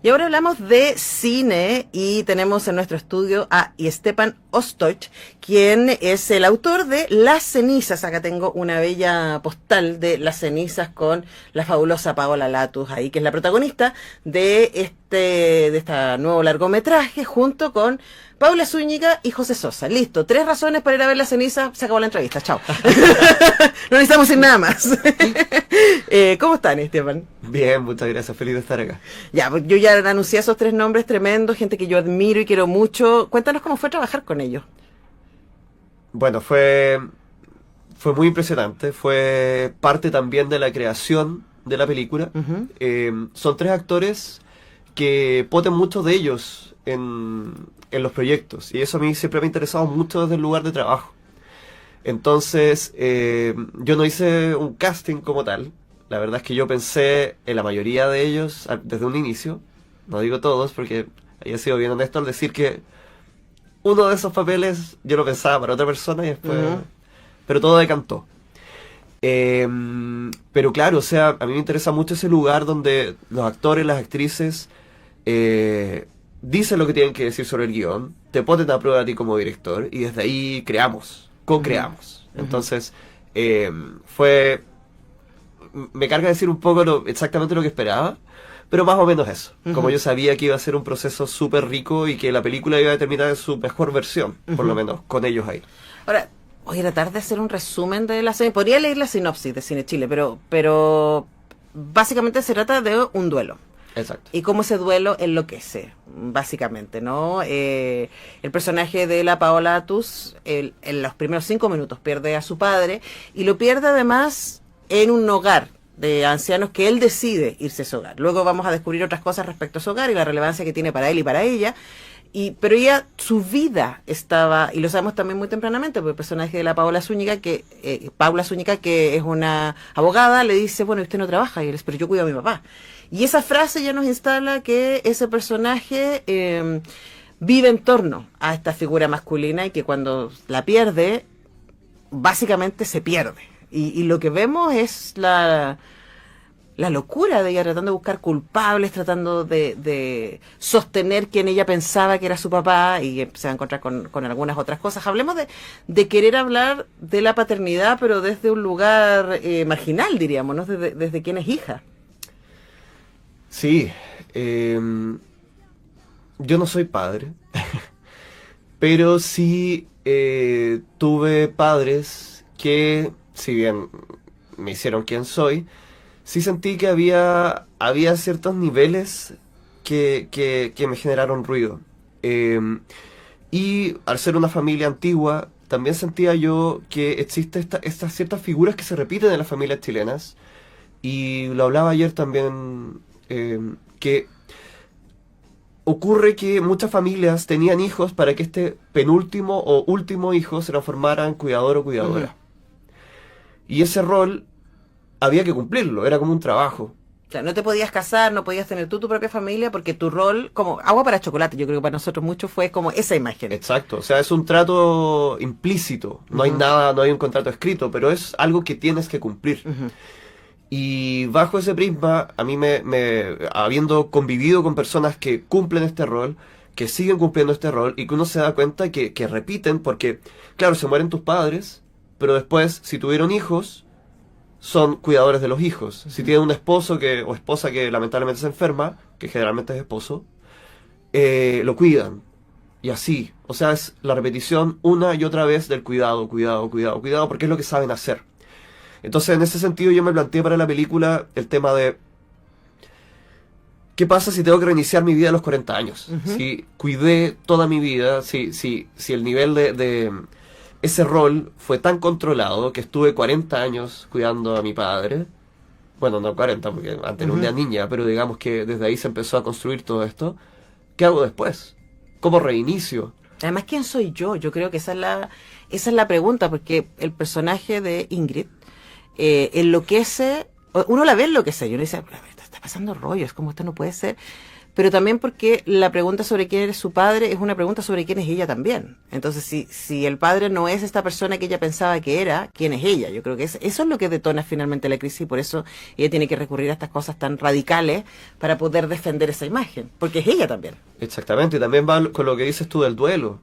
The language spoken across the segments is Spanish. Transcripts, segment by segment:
Y ahora hablamos de cine y tenemos en nuestro estudio a Stepan Ostoj, quien es el autor de Las cenizas. Acá tengo una bella postal de Las cenizas con la fabulosa Paola Latus ahí, que es la protagonista de esta nuevo largometraje, junto con Paula Zúñiga y José Sosa. Listo, 3 razones para ir a ver Las cenizas. Se acabó la entrevista, chao. No necesitamos ir nada más. ¿Cómo están, Esteban? Bien, muchas gracias, feliz de estar acá. Ya, pues yo ya anuncié esos 3 nombres tremendos, gente que yo admiro y quiero mucho. Cuéntanos cómo fue trabajar con ellos. Bueno, fue muy impresionante, fue parte también de la creación de la película. Son 3 actores que ponen muchos de ellos en los proyectos, y eso a mí siempre me ha interesado mucho desde el lugar de trabajo. Entonces, yo no hice un casting como tal. La verdad es que yo pensé en la mayoría de ellos desde un inicio. No digo todos, porque haya sido bien honesto al decir que uno de esos papeles yo lo pensaba para otra persona y después... Pero todo decantó. Pero claro, o sea, a mí me interesa mucho ese lugar donde los actores, las actrices dicen lo que tienen que decir sobre el guión, te ponen a prueba a ti como director y desde ahí creamos, co-creamos. Entonces, me carga decir un poco exactamente lo que esperaba, pero más o menos eso. Como yo sabía que iba a ser un proceso súper rico y que la película iba a terminar en su mejor versión, por lo menos, con ellos ahí. Ahora, voy a tratar de hacer un resumen de la serie. Podría leer la sinopsis de Cine Chile, pero básicamente se trata de un duelo. Exacto. Y cómo ese duelo enloquece, básicamente, ¿no? El personaje de la Paola Latus, en los primeros 5 minutos pierde a su padre, y lo pierde además en un hogar de ancianos que él decide irse a ese hogar. Luego vamos a descubrir otras cosas respecto a su hogar y la relevancia que tiene para él y para ella. Pero ella, su vida estaba, y lo sabemos también muy tempranamente, porque el personaje de la Paula Zúñiga, que es una abogada, le dice, bueno, usted no trabaja, y él dice, pero yo cuido a mi papá. Y esa frase ya nos instala que ese personaje vive en torno a esta figura masculina y que cuando la pierde, básicamente se pierde. Y lo que vemos es la locura de ella tratando de buscar culpables, tratando de sostener quien ella pensaba que era su papá, y se va a encontrar con algunas otras cosas. Hablemos de querer hablar de la paternidad, pero desde un lugar marginal, diríamos, ¿no? Desde quien es hija. Sí, yo no soy padre, pero sí tuve padres que, si bien me hicieron quien soy, sí sentí que había ciertos niveles que me generaron ruido. Y al ser una familia antigua, también sentía yo que existen estas ciertas figuras que se repiten en las familias chilenas. Y lo hablaba ayer también, que ocurre que muchas familias tenían hijos para que este penúltimo o último hijo se transformara en cuidador o cuidadora. Y ese rol había que cumplirlo, era como un trabajo. O sea, no te podías casar, no podías tener tú tu propia familia, porque tu rol, como agua para chocolate, yo creo que para nosotros mucho fue como esa imagen. Exacto, o sea, es un trato implícito, no hay nada, no hay un contrato escrito, pero es algo que tienes que cumplir. Y bajo ese prisma, a mí habiendo convivido con personas que cumplen este rol, que siguen cumpliendo este rol, y que uno se da cuenta que repiten, porque, claro, se mueren tus padres, pero después, si tuvieron hijos, son cuidadores de los hijos. Si tienen un esposo o esposa que lamentablemente se enferma, que generalmente es esposo, lo cuidan. Y así, o sea, es la repetición una y otra vez del cuidado, porque es lo que saben hacer. Entonces, en ese sentido, yo me planteé para la película el tema de ¿qué pasa si tengo que reiniciar mi vida a los 40 años? Si cuidé toda mi vida, si el nivel de ese rol fue tan controlado que estuve 40 años cuidando a mi padre. Bueno, no 40, porque antes era una niña, pero digamos que desde ahí se empezó a construir todo esto. ¿Qué hago después? ¿Cómo reinicio? Además, ¿quién soy yo? Yo creo que esa es la pregunta, porque el personaje de Ingrid enloquece, uno la ve enloquecer, y uno dice, está pasando rollo, es como esto no puede ser, pero también porque la pregunta sobre quién es su padre es una pregunta sobre quién es ella también. Entonces, si el padre no es esta persona que ella pensaba que era, ¿quién es ella? Yo creo que eso es lo que detona finalmente la crisis, y por eso ella tiene que recurrir a estas cosas tan radicales para poder defender esa imagen, porque es ella también. Exactamente, y también va con lo que dices tú del duelo.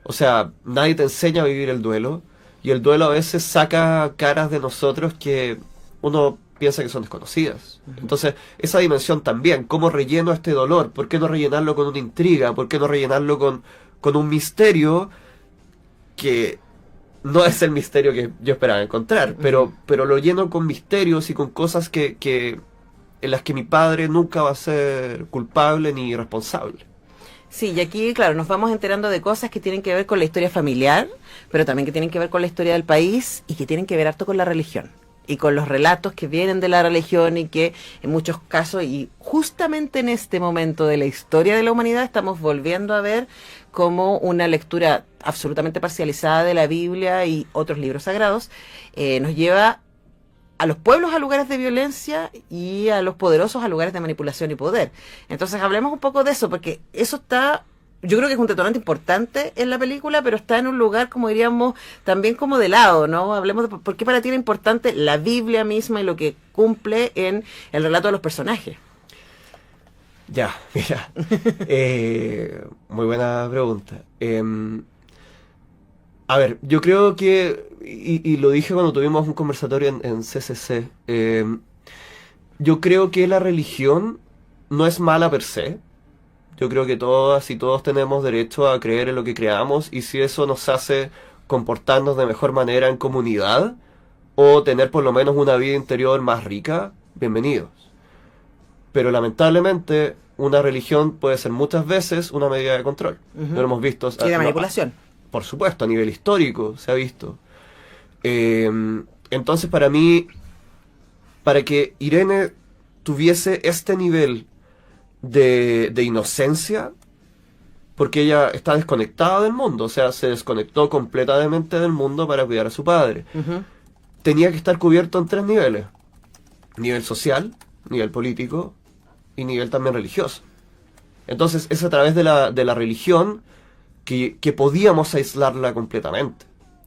O sea, nadie te enseña a vivir el duelo, y el duelo a veces saca caras de nosotros que uno piensa que son desconocidas. Entonces, esa dimensión también, ¿cómo relleno este dolor? ¿Por qué no rellenarlo con una intriga? ¿Por qué no rellenarlo con un misterio que no es el misterio que yo esperaba encontrar? Pero lo lleno con misterios y con cosas que en las que mi padre nunca va a ser culpable ni responsable. Sí, y aquí, claro, nos vamos enterando de cosas que tienen que ver con la historia familiar, pero también que tienen que ver con la historia del país y que tienen que ver harto con la religión y con los relatos que vienen de la religión y que en muchos casos, y justamente en este momento de la historia de la humanidad, estamos volviendo a ver como una lectura absolutamente parcializada de la Biblia y otros libros sagrados nos lleva a los pueblos a lugares de violencia y a los poderosos a lugares de manipulación y poder. Entonces hablemos un poco de eso, porque eso está, yo creo que es un detonante importante en la película, pero está en un lugar, como diríamos, también como de lado, ¿no? Hablemos de por qué para ti era importante la Biblia misma y lo que cumple en el relato de los personajes. Ya, mira, muy buena pregunta. A ver, yo creo que, y lo dije cuando tuvimos un conversatorio en CCC, yo creo que la religión no es mala per se. Yo creo que todas y todos tenemos derecho a creer en lo que creamos, y si eso nos hace comportarnos de mejor manera en comunidad o tener por lo menos una vida interior más rica, bienvenidos. Pero lamentablemente una religión puede ser muchas veces una medida de control. Lo hemos visto. Y de manipulación. Por supuesto, a nivel histórico se ha visto. Entonces, para mí, para que Irene tuviese este nivel de inocencia, porque ella está desconectada del mundo, o sea, se desconectó completamente del mundo para cuidar a su padre. Tenía que estar cubierto en 3 niveles: nivel social, nivel político y nivel también religioso. Entonces es a través de la religión que podíamos aislarla completamente.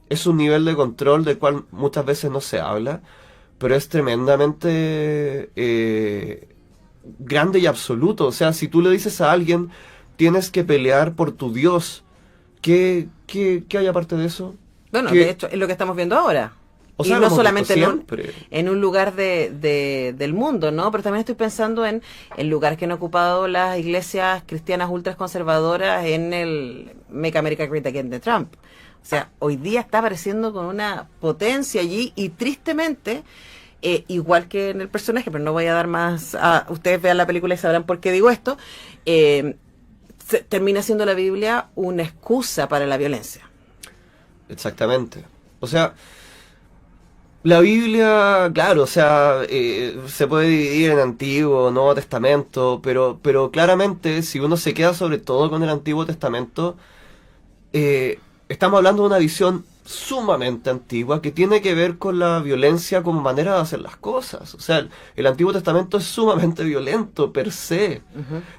Es un nivel de control del cual muchas veces no se habla, pero es tremendamente grande y absoluto. O sea, si tú le dices a alguien, tienes que pelear por tu Dios, ¿qué hay aparte de eso? Bueno, de hecho, es lo que estamos viendo ahora. O sea, y no solamente en un lugar del mundo, ¿no? Pero también estoy pensando en el lugar que han ocupado las iglesias cristianas ultraconservadoras en el Make America Great Again de Trump. O sea, hoy día está apareciendo con una potencia allí y tristemente, igual que en el personaje, pero no voy a dar más, ustedes vean la película y sabrán por qué digo esto, termina siendo la Biblia una excusa para la violencia. Exactamente. O sea, la Biblia, claro, o sea, se puede dividir en Antiguo, Nuevo Testamento, pero claramente si uno se queda sobre todo con el Antiguo Testamento, estamos hablando de una visión sumamente antigua que tiene que ver con la violencia como manera de hacer las cosas. O sea, el Antiguo Testamento es sumamente violento per se.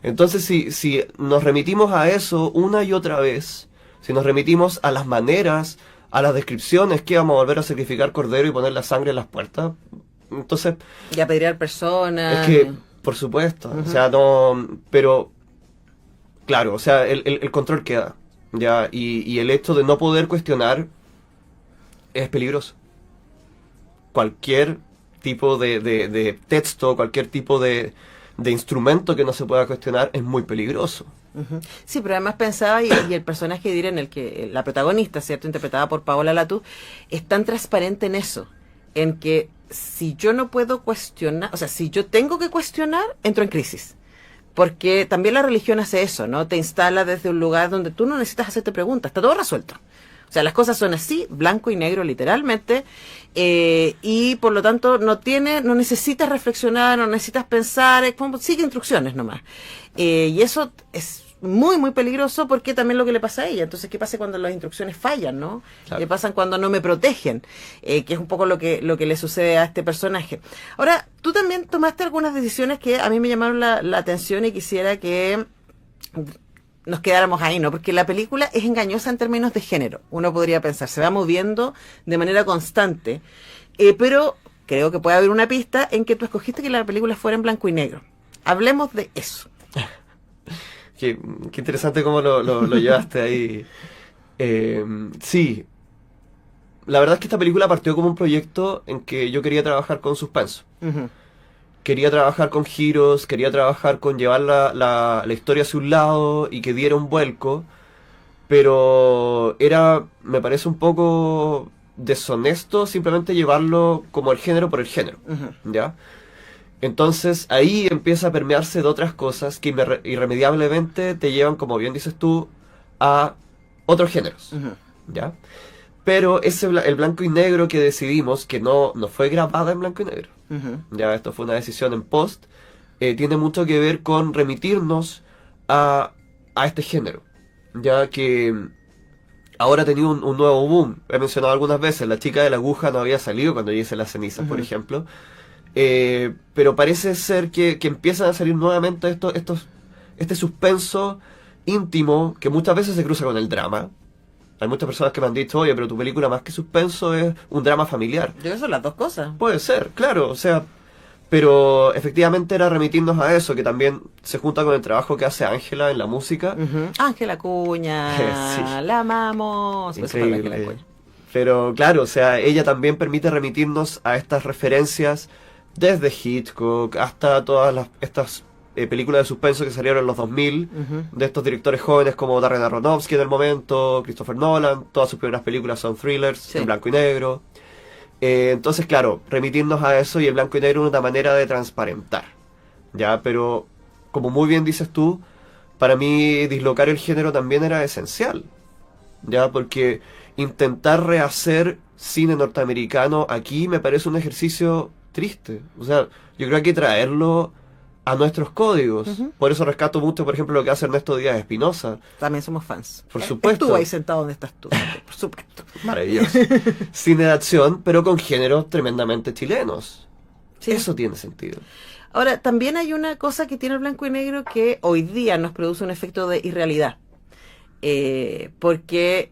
Entonces, si nos remitimos a eso una y otra vez, si nos remitimos a las maneras, a las descripciones, que vamos a volver a sacrificar cordero y poner la sangre en las puertas, entonces... Y apedrear personas. Es que, por supuesto, o sea, no... Pero, claro, o sea, el control queda, ya, y el hecho de no poder cuestionar es peligroso. Cualquier tipo de texto, cualquier tipo de instrumento que no se pueda cuestionar es muy peligroso. Sí, pero además pensaba, y el personaje de Irene, el que la protagonista, ¿cierto?, interpretada por Paola Latús, es tan transparente en eso, en que si yo no puedo cuestionar, o sea, si yo tengo que cuestionar, entro en crisis. Porque también la religión hace eso, ¿no? Te instala desde un lugar donde tú no necesitas hacerte preguntas, está todo resuelto. O sea, las cosas son así, blanco y negro literalmente, y por lo tanto no necesitas reflexionar, no necesitas pensar, sigue instrucciones nomás. Y eso es muy, muy peligroso porque también lo que le pasa a ella. Entonces, ¿qué pasa cuando las instrucciones fallan, no? Claro. ¿Qué pasa cuando no me protegen? Que es un poco lo que le sucede a este personaje. Ahora, tú también tomaste algunas decisiones que a mí me llamaron la atención y quisiera que nos quedáramos ahí, ¿no? Porque la película es engañosa en términos de género. Uno podría pensar, se va moviendo de manera constante, pero creo que puede haber una pista en que tú escogiste que la película fuera en blanco y negro. Hablemos de eso. Qué interesante cómo lo llevaste ahí. Sí, la verdad es que esta película partió como un proyecto en que yo quería trabajar con suspenso. Uh-huh. Quería trabajar con giros, quería trabajar con llevar la historia hacia un lado y que diera un vuelco, pero me parece un poco deshonesto simplemente llevarlo como el género por el género, Uh-huh. ¿ya? Entonces ahí empieza a permearse de otras cosas que irremediablemente te llevan, como bien dices tú, a otros géneros, Uh-huh. ¿ya? Pero el blanco y negro que decidimos, que no fue grabada en blanco y negro, Uh-huh. ya esto fue una decisión en post, tiene mucho que ver con remitirnos a este género, ya que ahora ha tenido un nuevo boom. He mencionado algunas veces, La chica de la aguja no había salido cuando yo hice Las cenizas, por Ujú. ejemplo, pero parece ser que empiezan a salir nuevamente este suspenso íntimo que muchas veces se cruza con el drama. Hay muchas personas que me han dicho, oye, pero tu película más que suspenso es un drama familiar. Yo creo que son las dos cosas. Puede ser, claro, o sea, pero efectivamente era remitirnos a eso, que también se junta con el trabajo que hace Ángela en la música. Ujú. Ángela Cuña, Sí. la amamos. Beso para Ángela Increíble. Cuña. Pero claro, o sea, ella también permite remitirnos a estas referencias desde Hitchcock hasta estas películas de suspenso que salieron en los 2000, Ujú. de estos directores jóvenes como Darren Aronofsky en el momento, Christopher Nolan. Todas sus primeras películas son thrillers, Sí. en blanco y negro. Entonces, claro, remitirnos a eso, y el blanco y negro es una manera de transparentar, ¿ya? Pero, como muy bien dices tú, para mí dislocar el género también era esencial, ¿ya? Porque intentar rehacer cine norteamericano aquí me parece un ejercicio triste. O sea, yo creo que hay que traerlo a nuestros códigos. Ujú. Por eso rescato mucho, por ejemplo, lo que hace Ernesto Díaz Espinosa. También somos fans. Por supuesto. Estuvo ahí sentado donde estás tú. Por supuesto. Maravilloso. Cine de acción, pero con géneros tremendamente chilenos. Sí. Eso tiene sentido. Ahora, también hay una cosa que tiene el blanco y negro que hoy día nos produce un efecto de irrealidad. Porque,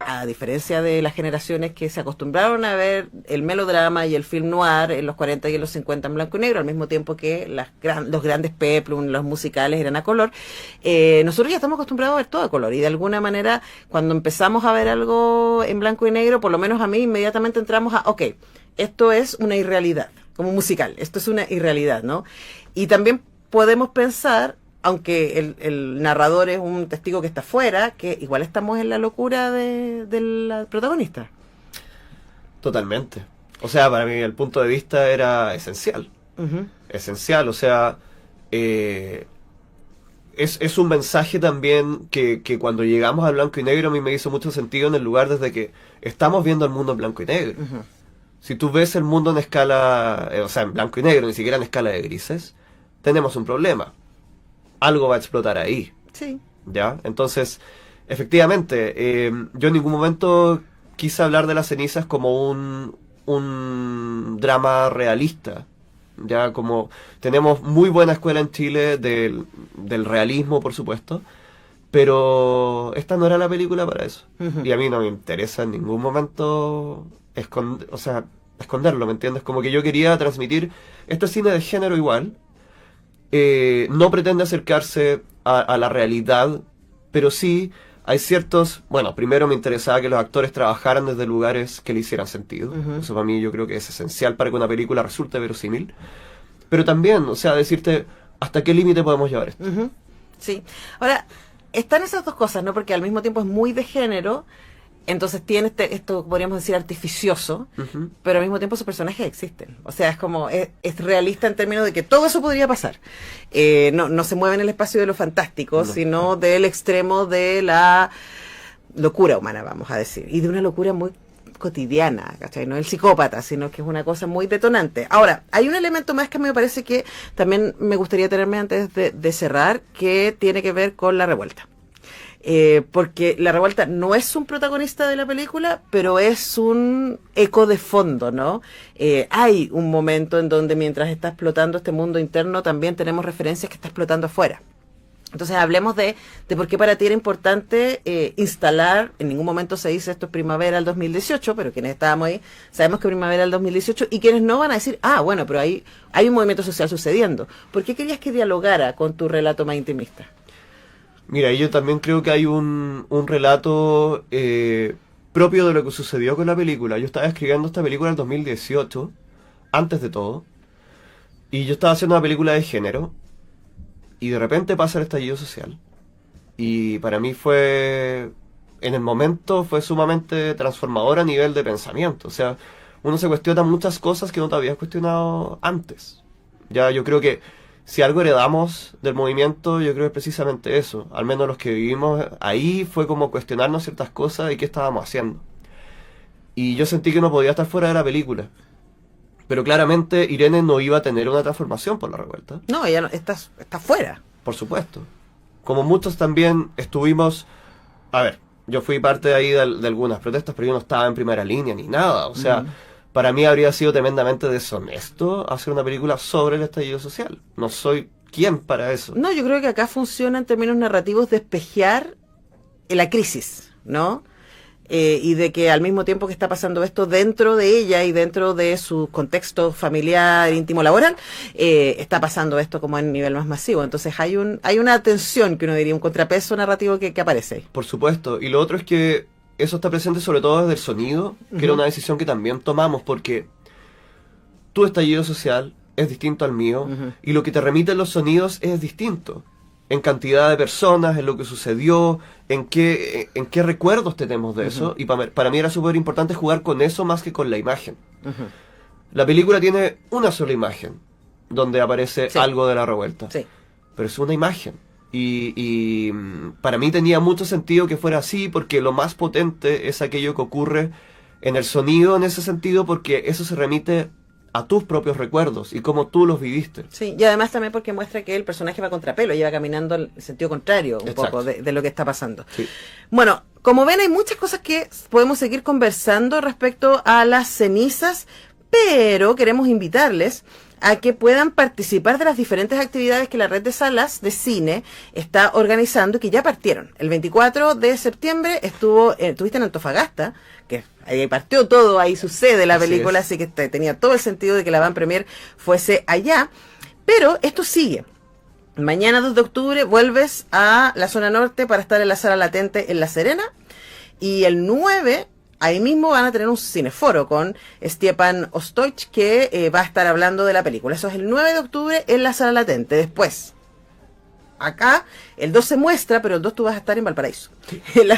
a diferencia de las generaciones que se acostumbraron a ver el melodrama y el film noir en los 40 y en los 50 en blanco y negro, al mismo tiempo que los grandes peplum, los musicales eran a color, nosotros ya estamos acostumbrados a ver todo a color. Y de alguna manera, cuando empezamos a ver algo en blanco y negro, por lo menos a mí, inmediatamente entramos a, ok, esto es una irrealidad, como musical, esto es una irrealidad, ¿no? Y también podemos pensar, aunque el narrador es un testigo que está fuera, que igual estamos en la locura de la protagonista. Totalmente. O sea, para mí el punto de vista era esencial. Ujú. Esencial, o sea, es un mensaje también que cuando llegamos al blanco y negro a mí me hizo mucho sentido en el lugar desde que estamos viendo el mundo en blanco y negro. Ujú. Si tú ves el mundo en escala, o sea, en blanco y negro, ni siquiera en escala de grises, tenemos un problema. Algo va a explotar ahí, Sí. ¿ya? Entonces, efectivamente, yo en ningún momento quise hablar de Las cenizas como un drama realista, ya como tenemos muy buena escuela en Chile del realismo, por supuesto, pero esta no era la película para eso. Ujú. Y a mí no me interesa en ningún momento esconderlo, ¿me entiendes? Como que yo quería transmitir, esto es cine de género igual, no pretende acercarse a la realidad, pero sí hay ciertos... Bueno, primero me interesaba que los actores trabajaran desde lugares que le hicieran sentido. Ujú. Eso para mí yo creo que es esencial para que una película resulte verosímil. Pero también, o sea, decirte hasta qué límite podemos llevar esto. Ujú. Sí. Ahora, están esas dos cosas, ¿no? Porque al mismo tiempo es muy de género, entonces tiene esto, podríamos decir, artificioso, Ujú. pero al mismo tiempo esos personajes existen. O sea, es como, es realista en términos de que todo eso podría pasar. No se mueve en el espacio de lo fantástico, No. sino del extremo de la locura humana, vamos a decir. Y de una locura muy cotidiana, ¿cachai? No el psicópata, sino que es una cosa muy detonante. Ahora, hay un elemento más que a mí me parece que también me gustaría tenerme antes de cerrar, que tiene que ver con la revuelta. Porque la revuelta no es un protagonista de la película, pero es un eco de fondo, ¿no? Hay un momento en donde mientras está explotando este mundo interno, también tenemos referencias que está explotando afuera. Entonces hablemos de por qué para ti era importante instalar, en ningún momento se dice esto es primavera del 2018, pero quienes estábamos ahí sabemos que primavera del 2018, y quienes no van a decir, bueno, pero hay un movimiento social sucediendo. ¿Por qué querías que dialogara con tu relato más intimista? Mira, yo también creo que hay un relato propio de lo que sucedió con la película. Yo estaba escribiendo esta película en el 2018, antes de todo, y yo estaba haciendo una película de género, y de repente pasa el estallido social. Y para mí en el momento fue sumamente transformador a nivel de pensamiento. O sea, uno se cuestiona muchas cosas que no te habías cuestionado antes. Ya, yo creo que si algo heredamos del movimiento, yo creo que es precisamente eso. Al menos los que vivimos ahí fue como cuestionarnos ciertas cosas y qué estábamos haciendo. Y yo sentí que no podía estar fuera de la película. Pero claramente Irene no iba a tener una transformación por la revuelta. No, ella no, está fuera. Por supuesto. Como muchos también estuvimos... A ver, yo fui parte de ahí de algunas protestas, pero yo no estaba en primera línea ni nada. O sea, para mí habría sido tremendamente deshonesto hacer una película sobre el estallido social. No soy quien para eso. No, yo creo que acá funciona en términos narrativos despejar la crisis, ¿no? Y de que al mismo tiempo que está pasando esto dentro de ella y dentro de su contexto familiar, íntimo, laboral, está pasando esto como en nivel más masivo. Entonces hay una tensión, que uno diría, un contrapeso narrativo que aparece ahí. Por supuesto. Y lo otro es que eso está presente sobre todo desde el sonido, que era una decisión que también tomamos, porque tu estallido social es distinto al mío, y lo que te remiten los sonidos es distinto. En cantidad de personas, en lo que sucedió, en qué recuerdos tenemos de eso. Y para mí era súper importante jugar con eso más que con la imagen. La película tiene una sola imagen, donde aparece algo de la revuelta. Sí. Pero es una imagen. Y para mí tenía mucho sentido que fuera así, porque lo más potente es aquello que ocurre en el sonido en ese sentido, porque eso se remite a tus propios recuerdos y cómo tú los viviste. Sí, y además también porque muestra que el personaje va contrapelo, lleva caminando en el sentido contrario un poco de lo que está pasando. Sí. Bueno, como ven, hay muchas cosas que podemos seguir conversando respecto a las cenizas, pero queremos invitarles a que puedan participar de las diferentes actividades que la red de salas de cine está organizando y que ya partieron. El 24 de septiembre estuviste en Antofagasta, que ahí partió todo, ahí sucede la película, así que tenía todo el sentido de que la van premier fuese allá. Pero esto sigue. Mañana 2 de octubre vuelves a la zona norte para estar en la sala latente en La Serena, y el 9... ahí mismo van a tener un cineforo con Stjepan Ostojic, que va a estar hablando de la película. Eso es el 9 de octubre en la sala latente. Después, acá, el 2 se muestra, pero el 2 tú vas a estar en Valparaíso, en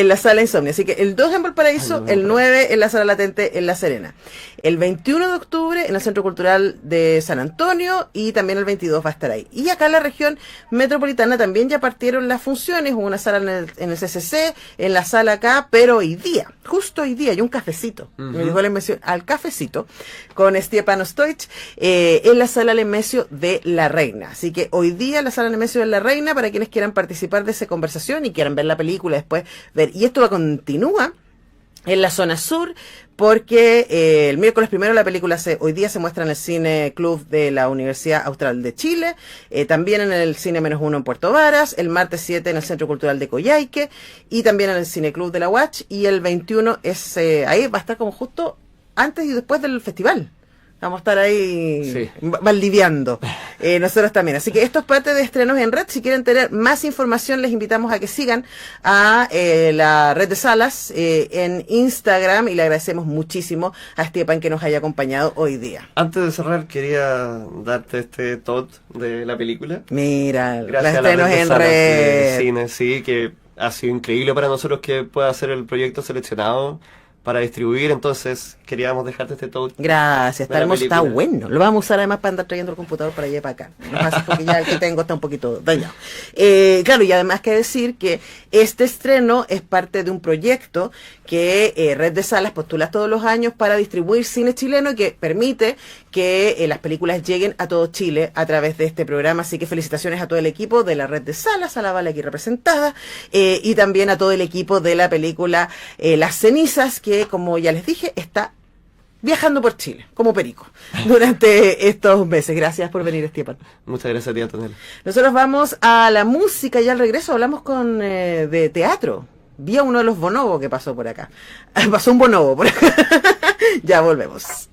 la sala Insomnia. Así que el 2 en Valparaíso, el 9 en la sala latente en La Serena. El 21 de octubre en el Centro Cultural de San Antonio, y también el 22 va a estar ahí. Y acá en la región metropolitana también ya partieron las funciones. Hubo una sala en el CCC, en la sala acá, pero hoy día, justo hoy día, hay un cafecito. Me dijo la mención al cafecito con Stjepan Ostojic en la sala Lemesio de La Reina. Así que hoy día la sala Lemesio de La Reina, para quienes quieran participar de esa conversación y quieran ver la película después ver. Y esto continúa en la zona sur, porque el miércoles primero la película hoy día se muestra en el Cine Club de la Universidad Austral de Chile, también en el Cine -1 en Puerto Varas, el martes 7 en el Centro Cultural de Coyhaique, y también en el Cine Club de la UACH, y el 21 ahí va a estar como justo antes y después del festival. Vamos a estar ahí valdiviando nosotros también. Así que esto es parte de Estrenos en Red. Si quieren tener más información, les invitamos a que sigan a la red de salas en Instagram, y le agradecemos muchísimo a Stjepan que nos haya acompañado hoy día. Antes de cerrar, quería darte este tot de la película. Mira, gracias a Estrenos en Red de cine, sí, que ha sido increíble para nosotros que pueda ser el proyecto seleccionado para distribuir, entonces queríamos dejarte este touch. Gracias, de la está película. bueno. Lo vamos a usar además para andar trayendo el computador para allá y para acá. No pasa porque ya el que tengo está un poquito dañado. Claro, y además que decir que este estreno es parte de un proyecto que Red de Salas postula todos los años para distribuir cine chileno y que permite que las películas lleguen a todo Chile a través de este programa. Así que felicitaciones a todo el equipo de la Red de Salas, a la Vale aquí representada, y también a todo el equipo de la película Las Cenizas, que como ya les dije, está viajando por Chile, como perico, durante estos meses. Gracias por venir, Esteban. Muchas gracias a ti, Antonella. Nosotros vamos a la música y al regreso hablamos de teatro. Vi a uno de los bonobos que pasó por acá. Pasó un bonobo por acá. Ya volvemos.